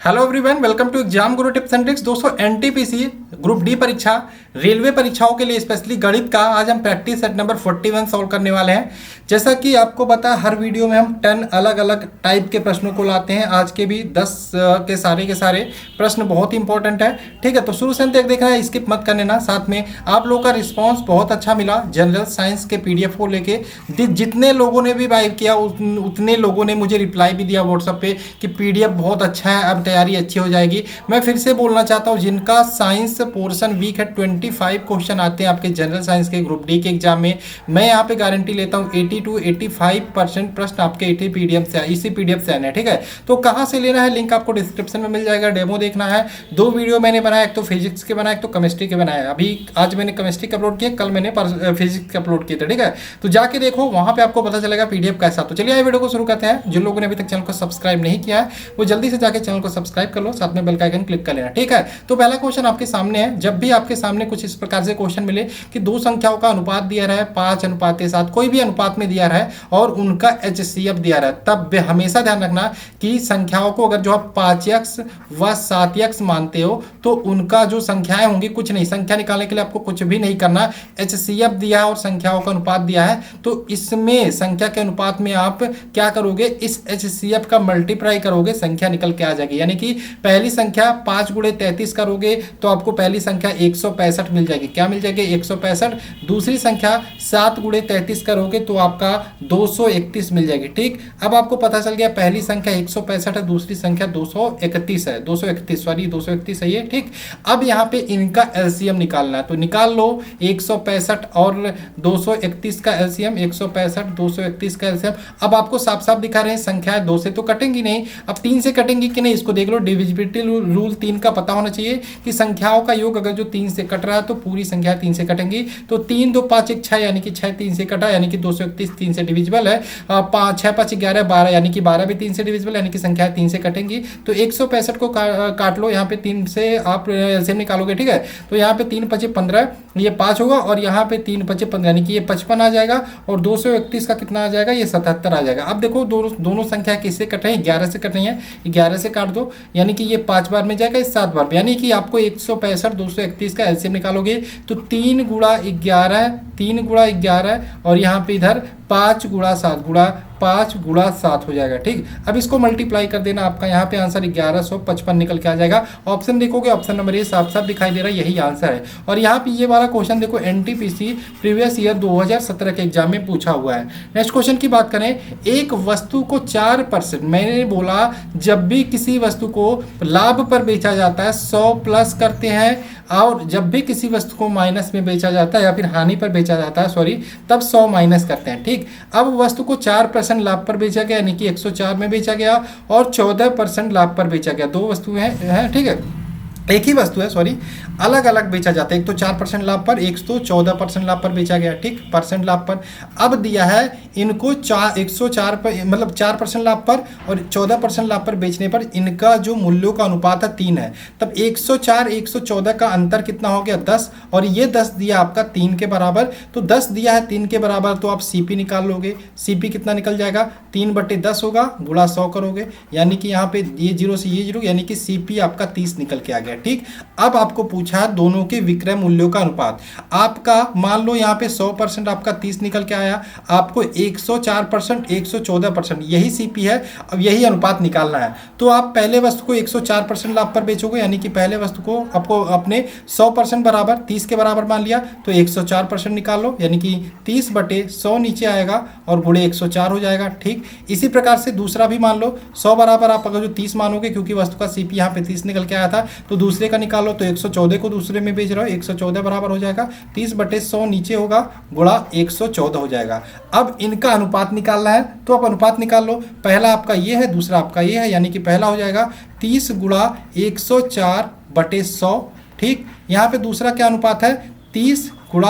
Hello everyone, welcome to exam guru tips and tricks. दोस्तों, NTPC group D परीक्षा, railway परीक्षाओं के लिए स्पेशली गणित का आज हम प्रैक्टिस सेट नंबर 41 सॉल्व करने वाले हैं। जैसा कि आपको पता है, हर वीडियो में हम 10 अलग अलग टाइप के प्रश्नों को लाते हैं। आज के भी 10 के सारे प्रश्न बहुत इंपॉर्टेंट है। ठीक है, तो शुरू से अंत तक देखना है, स्किप मत करने ना। साथ में आप लोगों का रिस्पॉन्स बहुत अच्छा मिला जनरल साइंस के पीडीएफ को लेके। जितने लोगों ने भी बाइव किया उतने लोगों ने मुझे रिप्लाई भी दिया व्हाट्सएप पे कि पीडीएफ बहुत अच्छा है, अब तैयारी अच्छी हो जाएगी। मैं फिर से बोलना चाहता हूँ, जिनका साइंस पोर्शन वीक है, 25 क्वेश्चन आते हैं आपके जनरल साइंस के ग्रुप डी के एग्जाम में। मैं यहाँ पे गारंटी लेता हूँ 80 to 85% प्रश्न आपके इसी पीडीएफ से आने हैं। ठीक है, तो कहाँ से लेना है, लिंक आपको डिस्क्रिप्शन में मिल जाएगा। डेमो देखना है। 2 वीडियो मैंने बनाया, एक तो फिजिक्स के बनाया, एक तो केमिस्ट्री के बनाया। अभी आज मैंने केमिस्ट्री के अपलोड किया, कल मैंने फिजिक्स के अपलोड किए थे। ठीक है, तो जाके देखो, वहाँ पे आपको पता चलेगा पीडीएफ कैसा। तो चलिए वीडियो को शुरू करते हैं। जिन लोगों ने अभी तक चैनल को सब्सक्राइब नहीं किया है, वो जल्दी से जाके चैनल को सब्सक्राइब कर लो, साथ में बेल का आइकन क्लिक कर लेना। ठीक है, तो पहला क्वेश्चन आपके सामने है। जब भी आपके सामने कुछ इस प्रकार से क्वेश्चन मिले कि दो संख्याओं का अनुपात दिया रहा है 5:7, कोई भी अनुपात में दिया रहा है और उनका एचसीएफ दिया रहा है, तब हमेशा ध्यान रखना कि संख्याओं को अगर जो आप 5x व 7x मानते हो तो उनका जो संख्याएं होंगी, कुछ नहीं, संख्या निकालने के लिए आपको कुछ भी नहीं करना। एचसीएफ दिया है और संख्याओं का अनुपात दिया है, तो इसमें संख्या के अनुपात में आप क्या करोगे, इस एचसीएफ का मल्टीप्लाई करोगे, संख्या निकल के आ जाएगी। यानी कि पहली संख्या 5 × 33 करोगे तो आपको पहली संख्या 165 मिल जाएगी। क्या मिल जाएगी? 165। दूसरी संख्या 7 × 33 करोगे तो आपका 231 मिल जाएगी। ठीक, अब आपको पता चल गया पहली संख्या 165 है, दूसरी संख्या 231 है। 231 है ये। ठीक, अब यहाँ पे इनका एलसीएम निकालना है, तो निकाल लो 165 और 231 का एलसीएम। 165 231 का एलसीएम। अब आपको साफ साफ दिखा रहे हैं संख्याएं 2 से तो कटेंगी नहीं, अब 3 से कटेंगी कि नहीं, इसको देख लो। डिविजिबिलिटी रूल 3 का पता होना चाहिए कि संख्याओं का योग अगर जो 3 से कट रहा है तो पूरी संख्या 3 से कटेंगी। तो 3 2 5 1 6, यानी कि 6 3 से कटा, यानी कि 231 3 से डिविजिबल है। 6 5 11 12, यानी कि 12 भी 3 से डिविजिबल, यानी कि संख्या 3 से कटेंगी। तो 165 को काट लो, यहाँ पे 3 से आप एलसीएम निकालोगे। ठीक है, तो यहाँ पे 3 5 15, ये 5 होगा, और यहाँ पे 3 5 15, यानी कि ये 55 आ जाएगा, और 231 का कितना आ जाएगा, ये 77 आ जाएगा। अब देखो दोनों संख्या किससे कट रही है, 11 से कट रही है। 11 से काट दो, यानी कि ये 5 बार में जाएगा, इस 7 बार में, यानी कि आपको 165 231 का एलसीएम निकालोगे तो 3 × 11 और यहाँ पे इधर 5 × 7 हो जाएगा। ठीक, अब इसको मल्टीप्लाई कर देना, आपका यहाँ पे आंसर 1155 निकल के आ जाएगा। ऑप्शन देखोगे, ऑप्शन नंबर ए साफ साफ दिखाई दे रहा है, यही आंसर है। और यहाँ पे ये वाला क्वेश्चन देखो, एनटीपीसी प्रीवियस ईयर 2017 के एग्जाम में पूछा हुआ है। नेक्स्ट क्वेश्चन की बात करें, एक वस्तु को 4%, मैंने बोला जब भी किसी वस्तु को लाभ पर बेचा जाता है 100 प्लस करते हैं, और जब भी किसी वस्तु को माइनस में बेचा जाता है या फिर हानि पर बेचा जाता है, सॉरी, तब 100 माइनस करते हैं। ठीक, अब वस्तु को 4% लाभ पर बेचा गया, यानी कि 104 में बेचा गया, और 14% लाभ पर बेचा गया। दो वस्तुएं हैं। ठीक है, एक ही वस्तु है, सॉरी, अलग अलग बेचा जाता है। एक तो 4% लाभ पर, एक तो 14% लाभ पर बेचा गया। ठीक, परसेंट लाभ पर। अब दिया है इनको 104 पर, मतलब 4% लाभ पर और 14% लाभ पर बेचने पर इनका जो मूल्यों का अनुपात है 3 है। तब 104 114 का अंतर कितना हो गया? 10, और ये 10 दिया आपका 3 के बराबर, तो 10 दिया है 3 के बराबर, तो आप सीपी निकाल लोगे। सीपी कितना निकल जाएगा? 3/10 होगा, गुणा 100 करोगे, यानी कि यहाँ पे ये 0 से ये 0, यानी कि सीपी आपका 30 निकल के आ गया। ठीक, अब आपको पूछा दोनों के विक्रय मूल्यों का अनुपात। आपका मान लो यहाँ पे 100% आपका 30 निकल के आया, आपको 104% 114%, यही सीपी है। अब यही अनुपात निकालना है, तो आप पहले वस्तु को 104% लाभ पर बेचोगे, यानी कि पहले वस्तु को आपको अपने 100% बराबर 30 के बराबर मान लिया, तो 104% निकाल लो, यानी कि 30/100 नीचे आएगा और गुणे 104 हो जाएगा। ठीक, इसी प्रकार से दूसरा भी मान लो 100 बराबर आप अगर जो 30 मानोगे, क्योंकि वस्तु का सीपी यहाँ पे 30 निकल के आया था, तो दूसरे का निकालो, तो 114 को दूसरे में बेच रहे हो, 114 बराबर हो जाएगा 30/100 नीचे होगा, गुणा 114 हो जाएगा। अब इनका अनुपात निकालना है, तो आप अनुपात निकाल लो। पहला आपका ये है, दूसरा आपका ये है, यानी कि पहला हो जाएगा 30 × 104/100। ठीक, यहाँ पे दूसरा क्या अनुपात है? 30 ×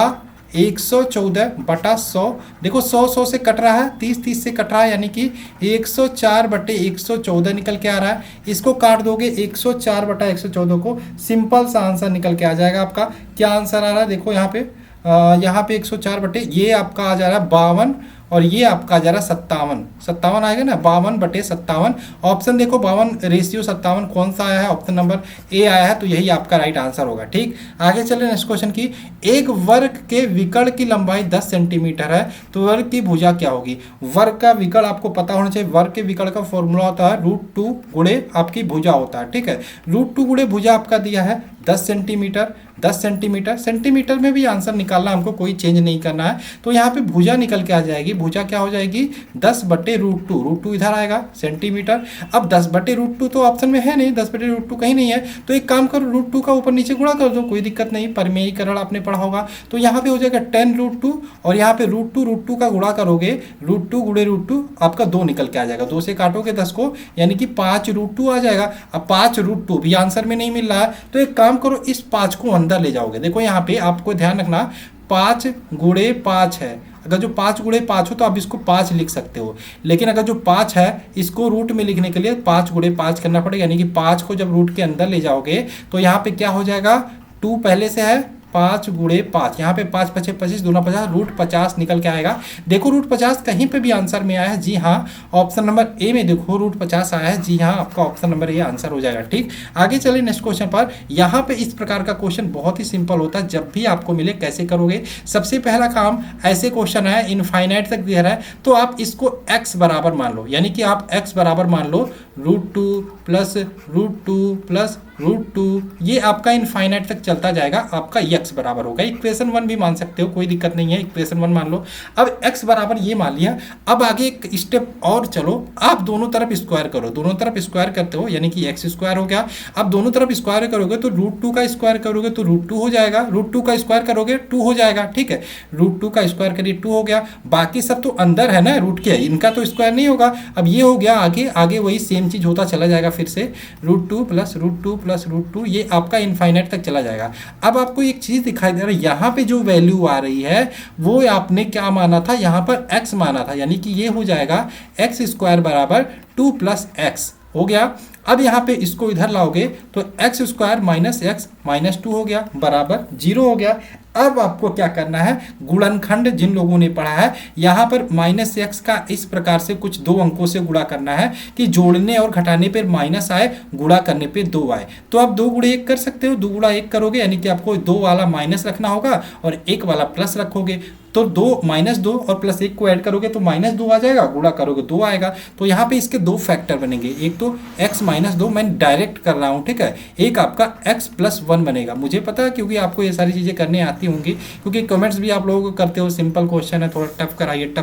114/100। देखो 100 से कट रहा है, 30 से कट रहा है, यानी कि 104/114 निकल के आ रहा है। इसको काट दोगे 104/114 को, सिंपल सा आंसर निकल के आ जाएगा आपका। क्या आंसर आ रहा है? देखो यहाँ पे 104 ये आपका आ जा रहा है 52 और ये आपका जरा 57 आएगा ना, 52/57। ऑप्शन देखो 52:57 कौन सा आया है, ऑप्शन नंबर ए आया है, तो यही आपका राइट आंसर होगा। ठीक, आगे चले नेक्स्ट क्वेश्चन की। एक वर्ग के विकर्ण की लंबाई 10 सेंटीमीटर है, तो वर्ग की भुजा क्या होगी। वर्ग का विकर्ण आपको पता होना चाहिए। वर्ग के विकर्ण का फॉर्मूला होता है √2 गुणे आपकी भुजा होता है। ठीक है, √2 गुणे भुजा आपका दिया है 10 सेंटीमीटर। 10 सेंटीमीटर, सेंटीमीटर में भी आंसर निकालना, हमको कोई चेंज नहीं करना है। तो यहाँ पे भुजा निकल के आ जाएगी। भुजा क्या हो जाएगी, 10/√2। √2 इधर आएगा सेंटीमीटर। अब 10/√2 तो ऑप्शन में है नहीं, 10/√2 कहीं नहीं है। तो एक काम करो, √2 का ऊपर नीचे गुणा कर दो, कोई दिक्कत नहीं, परिमेयीकरण आपने पढ़ा होगा। तो यहाँ पे हो जाएगा 10√2 और यहाँ पे √2 का गुणा करोगे, √2 गुणे √2 आपका 2 निकल के आ जाएगा। 2 से काटोगे 10 को, यानी कि 5√2 आ जाएगा। अब 5√2 भी आंसर में नहीं मिल रहा है, तो एक काम करो, इस 5 को अंदर ले जाओगे। देखो यहाँ पे आपको ध्यान रखना, 5 गुणे 5 है। अगर जो 5 गुणे 5 हो तो आप इसको 5 लिख सकते हो, लेकिन अगर जो 5 है इसको रूट में लिखने के लिए 5 गुणे 5 करना पड़ेगा। यानी कि 5 को जब रूट के अंदर ले जाओगे तो यहाँ पे क्या हो जाएगा, 2 पहले से है, 5 गुणे 5, यहाँ पे 5 5 25 दूना 50, √50 निकल के आएगा। देखो √50 कहीं पे भी आंसर में आया है, जी हाँ, ऑप्शन नंबर ए में देखो √50 आया है, जी हाँ, आपका ऑप्शन नंबर ए आंसर हो जाएगा। ठीक, आगे चलिए नेक्स्ट क्वेश्चन पर। यहाँ पे इस प्रकार का क्वेश्चन बहुत ही सिंपल होता है, जब भी आपको मिले कैसे करोगे। सबसे पहला काम, ऐसे क्वेश्चन है इनफाइनाइट तक दे रहा है तो आप इसको x बराबर मान लो, यानी कि आप x बराबर मान लो √2 प्लस √2 प्लस √2, ये आपका इनफाइनाइट तक चलता जाएगा, आपका x बराबर होगा। इक्वेशन 1 भी मान सकते हो, कोई दिक्कत नहीं है, इक्वेशन 1 मान लो। अब x बराबर ये मान लिया। अब आगे एक स्टेप और चलो, आप दोनों तरफ स्क्वायर करो। दोनों तरफ स्क्वायर करते हो यानी कि x² हो गया। अब दोनों तरफ स्क्वायर करोगे तो √2 का स्क्वायर करोगे तो √2 हो जाएगा, √2 का स्क्वायर करोगे 2 हो जाएगा। ठीक है, √2 का स्क्वायर करिए 2 हो गया। बाकी सब तो अंदर है ना रूट के, इनका तो स्क्वायर नहीं होगा। अब ये हो गया, आगे आगे वही सेम चीज होता चला जाएगा, फिर से √2 प्लस √2 प्लस √2, ये आपका इनफाइनाइट तक चला जाएगा। अब आपको एक चीज दिखाई दे रहा है, यहाँ पे जो वैल्यू आ रही है वो आपने क्या माना था, यहाँ पर x माना था, यानी कि ये हो जाएगा x² बराबर 2 + x हो गया। अब यहाँ पे इसको इधर लाओगे तो x² माइनस x माइनस 2 हो गया बराबर 0 हो गया। अब आपको क्या करना है, गुणनखंड जिन लोगों ने पढ़ा है, यहाँ पर -x का इस प्रकार से कुछ 2 अंकों से गुणा करना है कि जोड़ने और घटाने पर माइनस आए, गुणा करने पे 2 आए। तो आप 2 गुणे 1 कर सकते हो, 2 गुणा 1 करोगे यानी कि आपको 2 वाला माइनस रखना होगा और 1 वाला प्लस रखोगे। तो 2 -2 और +1 को ऐड करोगे तो -2 आ जाएगा, गुणा करोगे 2 आएगा। तो यहाँ पे इसके 2 फैक्टर बनेंगे, एक तो x - 2, मैं डायरेक्ट कर रहा हूँ, ठीक है, एक आपका x + 1 बनेगा। मुझे पता है क्योंकि आपको ये सारी चीज़ें करने आती होंगी, क्योंकि कमेंट्स भी आप लोग करते हो, सिंपल क्वेश्चन है, थोड़ा टफ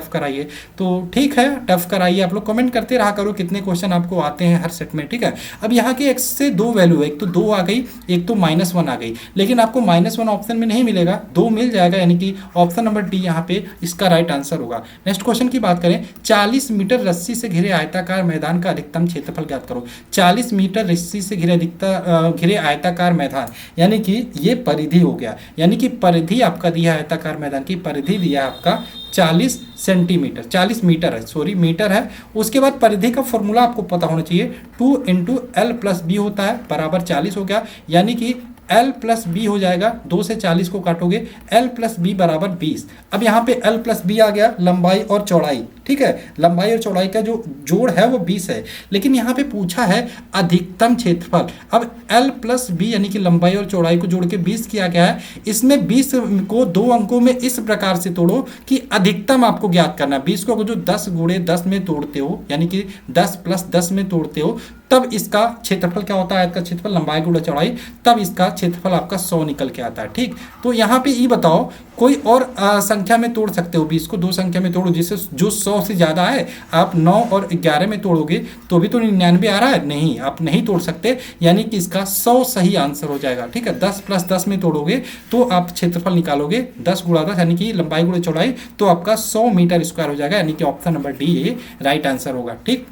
कराइए। तो ठीक है, टफ कराइए, आप लोग कमेंट करते रहा करो कितने क्वेश्चन आपको आते हैं हर सेट में। ठीक है, अब यहाँ के x से 2 वैल्यू है, एक तो 2 आ गई, एक तो -1 आ गई, लेकिन आपको -1 ऑप्शन में नहीं मिलेगा, 2 मिल जाएगा, यानी कि ऑप्शन नंबर डी यहाँ पे इसका राइट आंसर होगा। नेक्स्ट क्वेश्चन की बात करें, 40 मीटर रस्सी से घिरे आयताकार मैदान का अधिकतम क्षेत्रफल ज्ञात करो। 40 मीटर रस्सी से घिरे आयताकार मैदान, यानी कि ये परिधि हो गया, यानी कि परिधि आपका दिया है, आयताकार मैदान की परिधि दिया है आपका 40 सेंटीमीटर, 40 मीटर है, सॉरी मीटर है। उसके बाद परिधि का फॉर्मूला आपको पता होना चाहिए, 2 × L + B होता है बराबर 40 हो गया, यानी कि L + B हो जाएगा, 2 से 40 को काटोगे, L + B बराबर 20। अब यहाँ पे L + B आ गया, लंबाई और चौड़ाई, ठीक है, लंबाई और चौड़ाई का जो जोड़ है वो 20 है, लेकिन यहाँ पे पूछा है अधिकतम क्षेत्रफल। अब L + B यानी कि लंबाई और चौड़ाई को जोड़ के 20 किया गया है, इसमें 20 को 2 अंकों में इस प्रकार से तोड़ो कि अधिकतम आपको ज्ञात करना है। 20 को जो 10 × 10 में तोड़ते हो, यानी कि 10 + 10 में तोड़ते हो, तब इसका क्षेत्रफल क्या होता है, आयत का क्षेत्रफल लंबाई गुणा चौड़ाई, तब इसका क्षेत्रफल आपका 100 निकल के आता है। ठीक, तो यहाँ पे ये बताओ, कोई और संख्या में तोड़ सकते हो, 20 को 2 संख्या में तोड़ो, जिससे जो 100 से ज़्यादा है, आप 9 और 11 में तोड़ोगे तो भी तो 99 आ रहा है, नहीं, आप नहीं तोड़ सकते, यानी कि इसका 100 सही आंसर हो जाएगा। ठीक है, 10 + 10 में तोड़ोगे तो आप क्षेत्रफल निकालोगे, 10 × 10 यानी कि लंबाई गुणा चौड़ाई, तो आपका 100 मीटर स्क्वायर हो जाएगा, यानी कि ऑप्शन नंबर डी ये राइट आंसर होगा। ठीक,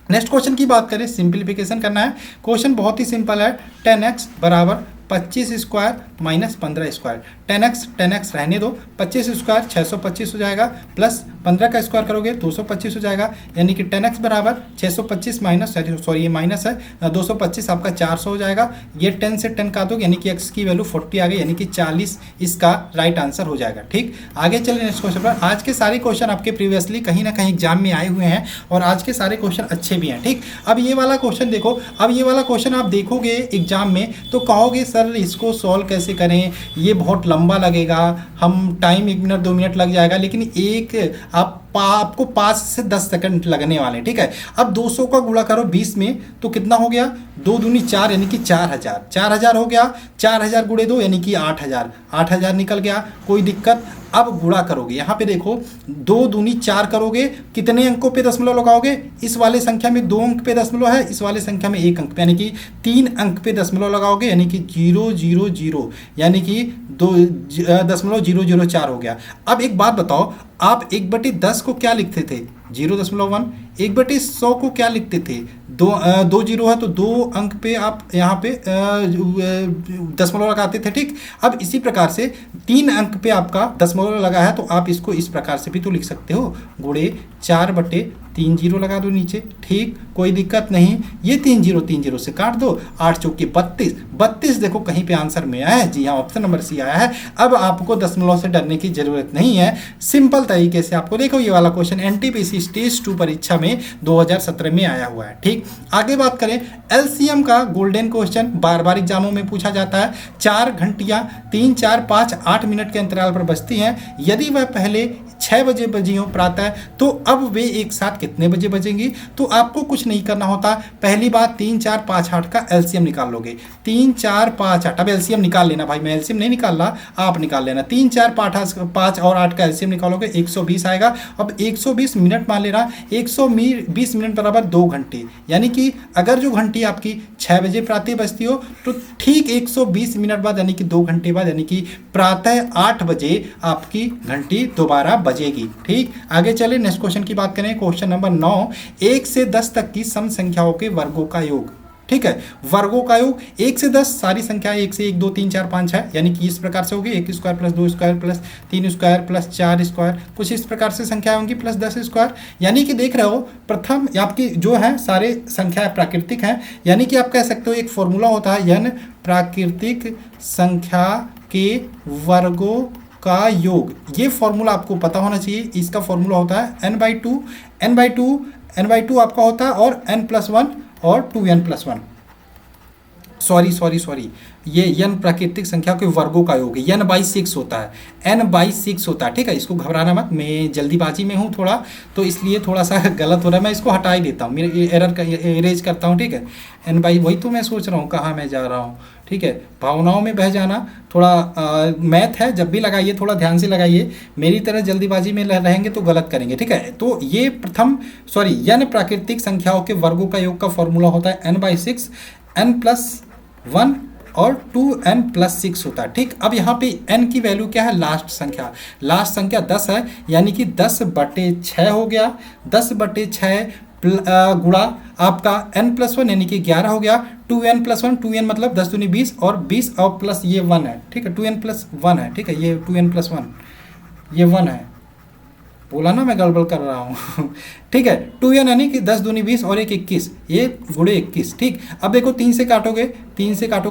नेक्स्ट क्वेश्चन की बात करें, सिंप्लीफिकेशन करना है। क्वेश्चन बहुत ही सिंपल है, 10x बराबर 25 स्क्वायर माइनस 15 स्क्वायर, 10x रहने दो, 25 स्क्वायर 625 हो जाएगा, प्लस 15 का स्क्वायर करोगे 225 हो जाएगा, यानी कि 10x बराबर 625 माइनस, सॉरी ये माइनस है, 225 आपका 400 हो जाएगा। ये 10 से 10 काटो यानी कि x की वैल्यू 40 आ गई, यानी कि 40 इसका राइट आंसर हो जाएगा। ठीक, आगे चलिए नेक्स्ट क्वेश्चन पर। आज के सारे क्वेश्चन आपके प्रीवियसली कहीं ना कहीं एग्जाम में आए हुए हैं और आज के सारे क्वेश्चन अच्छे भी हैं। ठीक, अब ये वाला क्वेश्चन देखो, अब ये वाला क्वेश्चन आप देखोगे एग्जाम में तो कहोगे सर इसको सॉल्व कैसे करें, ये बहुत लंबा लगेगा, हम टाइम 1 मिनट 2 मिनट लग जाएगा, लेकिन आपको 5 से 10 सेकंड लगने वाले। ठीक है, अब 200 का गुणा करो 20 में तो कितना हो गया, 2 दूनी 4 यानी कि 4000, 4000 हो गया, 4000 गुणे 2 यानी कि 8000, 8000 निकल गया, कोई दिक्कत। अब गुणा करोगे, यहाँ पे देखो 2 दूनी 4 करोगे, कितने अंकों पे दशमलव लगाओगे, इस वाले संख्या में 2 अंक पे दशमलव है, इस वाले संख्या में 1 अंक पे, यानी कि 3 अंक पे दशमलव लगाओगे, यानी कि 000, यानी कि 2.004 हो गया। अब एक बात बताओ, आप 1/10 को क्या लिखते थे, 0.1, 1/100 को क्या लिखते थे, 2 जीरो है तो 2 अंक पे आप यहाँ पे दशमलव लगाते थे। ठीक, अब इसी प्रकार से 3 अंक पे आपका दशमलव लगा है तो आप इसको इस प्रकार से भी तो लिख सकते हो, गुणे 4/3 जीरो लगा दो नीचे। ठीक, कोई दिक्कत नहीं, ये 3 जीरो से काट दो, 8 चौके 32 देखो कहीं पे आंसर में आया है, जी हाँ ऑप्शन नंबर सी आया है। अब आपको दशमलव से डरने की जरूरत नहीं है, सिंपल तरीके से आपको देखो ये वाला क्वेश्चन एनटीपीसी स्टेज 2 परीक्षा में 2017 में आया हुआ है। ठीक, आगे बात करें एलसीएम का गोल्डन क्वेश्चन बार बार एग्जामों में पूछा जाता है। 4 घंटियां 3, 4, 5, 8 मिनट के अंतराल पर बजती हैं, यदि वह पहले 6 बजे बजी हो प्रातः तो अब वे एक साथ कितने बजे बजेंगी। तो आपको कुछ नहीं करना होता, पहली बात 3, 4, 5, 8 का एलसीएम निकाल लोगे, 3, 4, 5, 8, अब एलसीएम निकाल लेना भाई, मैं एलसीएम नहीं निकाल रहा, आप निकाल लेना, 3, 4, 5 और 8 का एलसीएम निकालोगे 120 आएगा। अब 120 मिनट मान लेना, 120 मिनट बराबर 2 घंटे, यानी कि अगर जो घंटी आपकी 6 बजे प्रातः बजती हो तो ठीक 120 मिनट बाद यानी कि 2 घंटे बाद यानी कि प्रातः 8 बजे आपकी घंटी दोबारा बजेगी। ठीक, आगे चले नेक्स्ट क्वेश्चन की बात करें, क्वेश्चन नंबर 9, 1 से 10 तक की सम संख्याओं के वर्गों का योग। ठीक है, वर्गों का योग 1 से 10 सारी संख्या 1 से 1, 2, 3, 4, 5, 6, यानी कि इस प्रकार से होगी 1 square plus 2 square plus 3 square plus 4 square, कुछ इस प्रकार से संख्या होंगी प्लस 10 स्क्वायर, यानी कि देख रहे हो प्रथम आपकी जो है सारे संख्याएं प्राकृतिक हैं, यानी कि आप कह सकते हो एक फॉर्मूला होता है n प्राकृतिक संख्या के वर्गों का योग, ये फॉर्मूला आपको पता होना चाहिए। इसका फॉर्मूला होता है n/2 आपका होता है और n+1 और 2n+1, सॉरी ये n प्राकृतिक संख्या के वर्गों का योग है, n/6 होता है, n/6 होता है। ठीक है, इसको घबराना मत, मैं जल्दीबाजी में हूँ थोड़ा तो इसलिए थोड़ा सा गलत हो रहा है, मैं इसको हटा ही देता हूँ, मेरे एरर का इरेज करता हूँ। ठीक है, वही तो मैं सोच रहा हूँ कहाँ मैं जा रहा हूँ। ठीक है, भावनाओं में बह जाना थोड़ा मैथ है, जब भी लगाइए थोड़ा ध्यान से लगाइए, मेरी तरह जल्दीबाजी में रहेंगे तो गलत करेंगे। ठीक है, तो ये n प्राकृतिक संख्याओं के वर्गों का योग का फॉर्मूला होता है n/6, n+1 और 2n+6 होता है। ठीक, अब यहाँ पे n की वैल्यू क्या है, लास्ट संख्या 10 है, यानी कि 10/6 हो गया, 10/6 गुणा आपका n+1 यानी कि 11 हो गया, 2n+1, 2n मतलब 10 दूनी 20 और 20 और प्लस ये 1 है। ठीक है, 2n+1 है। ठीक है, ये 2n+1 ये 1 है, बोला ना मैं गड़बड़ कर रहा हूँ। ठीक है, 2n यानी कि 10 दूनी 20 और 1 21, ये गुणे 21। ठीक, अब देखो 3 से काटोगे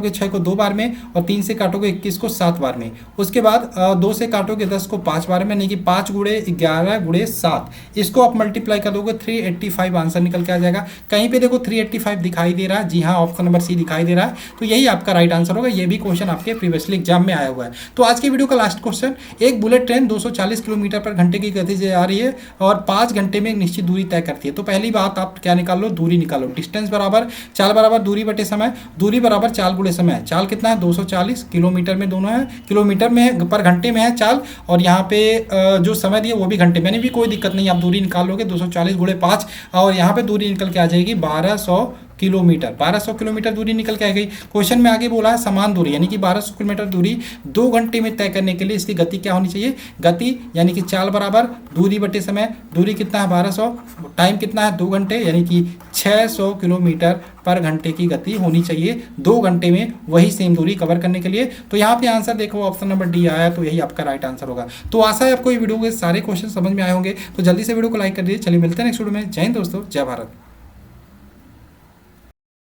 6 को 2 बार में और 3 से काटोगे 21 को 7 बार में, उसके बाद 2 से काटोगे 10 को 5 बार में, यानी कि 5 गुणे 11 गुणे 7, इसको आप मल्टीप्लाई कर दोगे 385 आंसर निकल के आ जाएगा। कहीं पे देखो 385 दिखाई दे रहा है, जी हाँ ऑप्शन नंबर सी दिखाई दे रहा है, तो यही आपका राइट आंसर होगा। ये भी क्वेश्चन आपके प्रीवियसली एग्जाम में आया हुआ है। तो आज की वीडियो का लास्ट क्वेश्चन, एक बुलेट ट्रेन 240 किलोमीटर पर घंटे की गति से आ रही है और 5 घंटे में एक निश्चित दूरी तय करती है। तो पहली बात आप क्या निकाल लो, दूरी निकालो, डिस्टेंस बराबर चाल बराबर दूरी बटे समय, दूरी बराबर चाल गुणे समय, चाल कितना है 240, किलोमीटर में दोनों है, किलोमीटर में पर घंटे में है चाल, और यहाँ पे जो समय दिया वो भी घंटे में, भी कोई दिक्कत नहीं, आप दूरी निकाल लोगे 240 गुणे 5 और यहाँ पे दूरी निकल के आ जाएगी 1200 किलोमीटर। 1200 किलोमीटर दूरी निकल के आ गई। क्वेश्चन में आगे बोला है समान दूरी, यानी कि 1200 किलोमीटर दूरी 2 घंटे में तय करने के लिए इसकी गति क्या होनी चाहिए। गति यानी कि चाल बराबर दूरी बटे समय, दूरी कितना है 1200, टाइम कितना है 2 घंटे, यानी कि 600 किलोमीटर पर घंटे की गति होनी चाहिए 2 घंटे में वही सेम दूरी कवर करने के लिए। तो यहाँ पे आंसर देखो ऑप्शन नंबर डी आया, तो यही आपका राइट आंसर होगा। तो आशा है आपको ये वीडियो के सारे क्वेश्चन समझ में आए होंगे। तो जल्दी से वीडियो को लाइक कर दीजिए। चलिए मिलते हैं नेक्स्ट वीडियो में। जय हिंद दोस्तों, जय भारत।